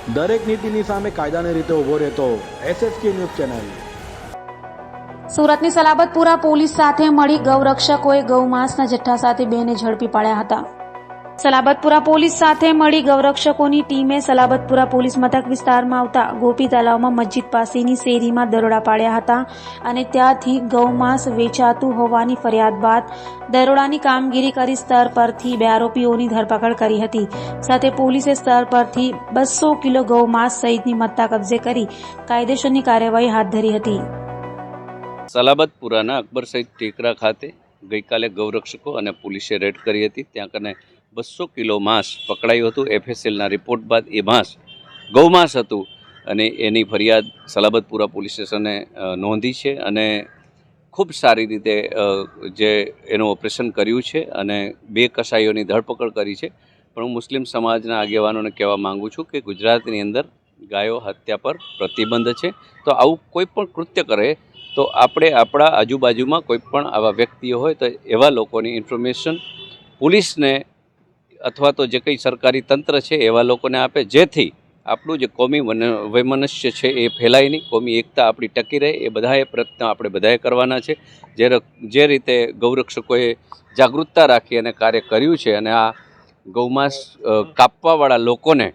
દરેક નીતિની સામે કાયદાની રીતે ઊભો રહેતો SSK ન્યૂઝ ચેનલ। સુરતની સલાબતપુરા પોલીસ સાથે મળી ગૌરક્ષકોએ ગૌમાંસના જથ્થા સાથે બેને ઝડપી પાડ્યા હતા। સલાબતપુરા પોલીસ સાથે મળી ગૌરક્ષકોની ટીમે સલાબતપુરા પોલીસ મથક વિસ્તારમાં આવતા ગોપી તલાવમાં મસ્જિદ પાસેની શેરીમાં દરોડા પાડ્યા હતા અને ત્યાંથી ગૌમાંસ વેચાતું હોવાની ફરિયાદ બાદ દરોડાની કામગીરી કરી સ્તર પરથી 2 આરોપીઓની ધરપકડ કરી હતી। સાથે પોલીસે સ્તર પરથી 200 કિલો ગૌમાંસ સહિતની મત્તા કબજે કરી કાયદેસરની કાર્યવાહી હાથ ધરી હતી। સલાબતપુરાના અકબર સઈદ ટેકરા ખાતે ગઈકાલે ગૌરક્ષકો અને પોલીસે રેડ કરી હતી। ત્યાં કને 200 કિલો માંસ પકડાયું હતું। FSLના રિપોર્ટ બાદ એ માંસ ગૌમાંસ હતું અને એની ફરિયાદ સલાબતપુરા પોલીસ સ્ટેશને નોંધી છે અને ખૂબ સારી રીતે જે એનું ઓપરેશન કર્યું છે અને 2 કસાઈઓની ધરપકડ કરી છે। પણ હું મુસ્લિમ સમાજના આગેવાનોને કહેવા માંગુ છું કે ગુજરાતની અંદર ગાયો હત્યા પર પ્રતિબંધ છે। તો આવું કોઈ પણ કૃત્ય કરે તો આપણે આપણા આજુબાજુમાં કોઈ પણ આવા વ્યક્તિઓ હોય તો એવા લોકોની ઇન્ફોર્મેશન પોલીસને અથવા તો જે કંઈ સરકારી તંત્ર છે એવા લોકોને આપે, જેથી આપણું જે કોમી વૈમનસ્ય છે એ ફેલાય નહીં, કોમી એકતા આપણી ટકી રહે। એ બધાએ પ્રયત્ન આપણે બધાએ કરવાના છે। જે રીતે ગૌરક્ષકોએ જાગૃતતા રાખી અને કાર્ય કર્યું છે અને આ ગૌમાંસ કાપવાવાળા લોકોને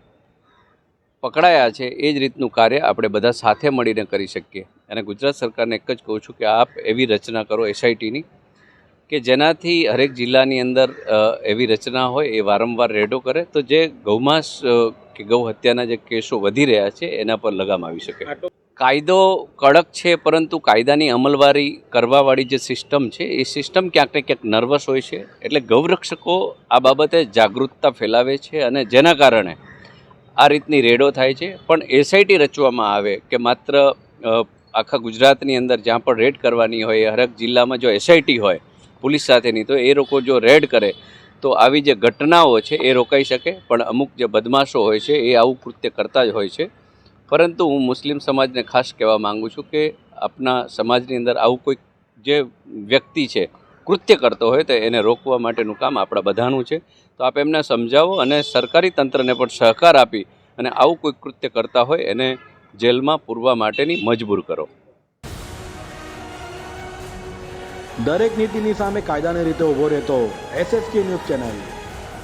પકડાયા છે, એ જ રીતનું કાર્ય આપણે બધા સાથે મળીને કરી શકીએ। અને ગુજરાત સરકારને એક જ કહું છું કે આપ એવી રચના કરો SITની કે જેનાથી હરેક જિલ્લાની અંદર એવી રચના હોય, એ વારંવાર રેડો કરે તો જે ગૌમાંસ કે ગૌ હત્યાના જે કેસો વધી રહ્યા છે એના પર લગામ આવી શકે। કાયદો કડક છે, પરંતુ કાયદાની અમલવારી કરવાવાળી જે સિસ્ટમ છે એ સિસ્ટમ ક્યાંક ને ક્યાંક નર્વસ હોય છે। એટલે ગૌરક્ષકો આ બાબતે જાગૃતતા ફેલાવે છે અને જેના કારણે આ રીતની રેડો થાય છે। પણ SIT રચવામાં આવે કે માત્ર આખા ગુજરાતની અંદર જ્યાં પણ રેડ કરવાની હોય, હરેક જિલ્લામાં જો SIT હોય પોલીસ સાથેની, તો એ લોકો જો રેડ કરે તો આવી જે ઘટનાઓ છે એ રોકાઈ શકે। પણ અમુક જે બદમાશો હોય છે એ આવું કૃત્ય કરતા જ હોય છે। પરંતુ હું મુસ્લિમ સમાજને ખાસ કહેવા માગું છું કે આપણા સમાજની અંદર આવું કોઈ જે વ્યક્તિ છે કૃત્ય કરતો હોય તો એને રોકવા માટેનું કામ આપણા બધાનું છે। તો આપ એમને સમજાવો અને સરકારી તંત્રને પણ સહકાર આપી અને આવું કોઈ કૃત્ય કરતા હોય એને જેલમાં પૂરવા માટેની મજબૂર કરો। દરેક નીતિની સામે કાયદાની રીતે ઊભો રહેતો SSK ન્યૂઝ ચેનલ।